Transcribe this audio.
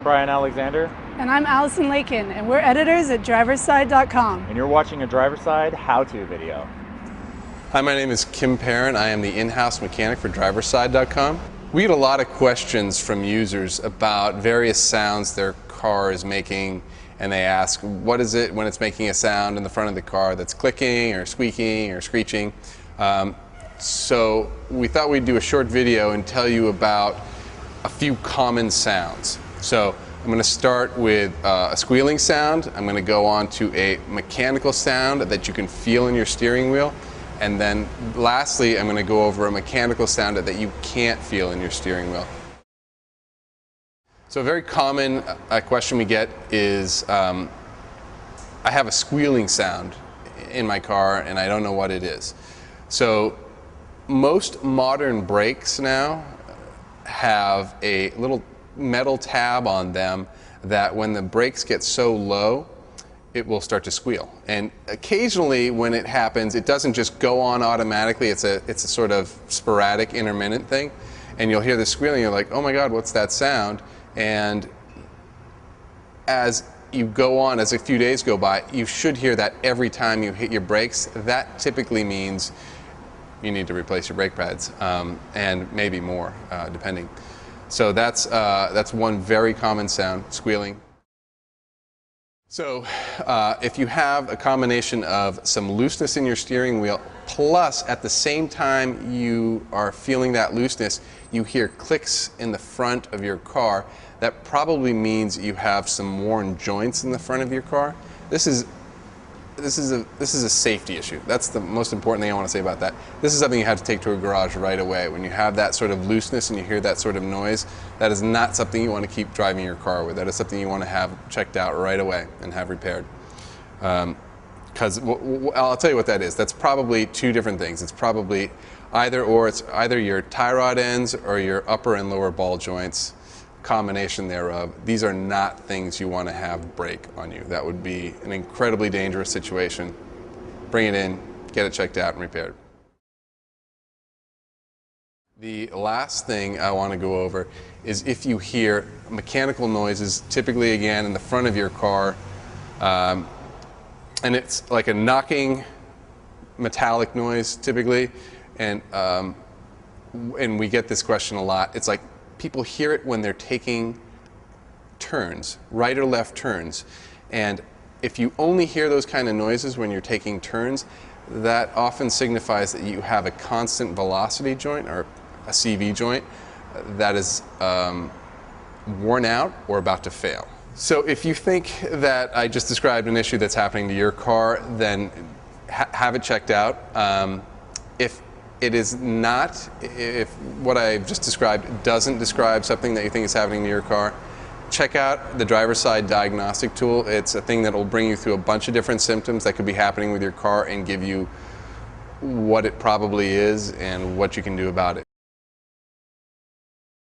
Brian Alexander. And I'm Allison Lakin, and we're editors at driverside.com. And you're watching a Driverside how-to video. Hi, my name is Kim Perrin. I am the in-house mechanic for driverside.com. We get a lot of questions from users about various sounds their car is making, and they ask, what is it when it's making a sound in the front of the car that's clicking or squeaking or screeching? So we thought we'd do a short video and tell you about a few common sounds. So I'm going to start with a squealing sound. I'm going to go on to a mechanical sound that you can feel in your steering wheel. And then lastly, I'm going to go over a mechanical sound that you can't feel in your steering wheel. So a very common question we get is, I have a squealing sound in my car and I don't know what it is. So most modern brakes now have a little metal tab on them that when the brakes get so low, it will start to squeal. And occasionally when it happens, it doesn't just go on automatically. It's a sort of sporadic, intermittent thing. And you'll hear the squealing, you're like, oh my God, what's that sound? And as you go on, as a few days go by, you should hear that every time you hit your brakes. That typically means you need to replace your brake pads, and maybe more, depending. So that's one very common sound, squealing. So if you have a combination of some looseness in your steering wheel, plus at the same time you are feeling that looseness, you hear clicks in the front of your car, that probably means you have some worn joints in the front of your car. This is a safety issue. That's the most important thing I want to say about that. This is something you have to take to a garage right away. When you have that sort of looseness and you hear that sort of noise, that is not something you want to keep driving your car with. That is something you want to have checked out right away and have repaired. Because I'll tell you what that is. That's probably two different things. It's probably it's either your tie rod ends or your upper and lower ball joints, combination thereof. These are not things you want to have break on you. That would be an incredibly dangerous situation. Bring it in, get it checked out and repaired. The last thing I want to go over is if you hear mechanical noises, typically again in the front of your car, and it's like a knocking metallic noise typically, and we get this question a lot. It's like people hear it when they're taking turns, right or left turns. And if you only hear those kind of noises when you're taking turns, that often signifies that you have a constant velocity joint or a CV joint that is worn out or about to fail. So if you think that I just described an issue that's happening to your car, then have it checked out. If it is not, if what I've just described doesn't describe something that you think is happening to your car, check out the Driverside diagnostic tool. It's a thing that will bring you through a bunch of different symptoms that could be happening with your car and give you what it probably is and what you can do about it.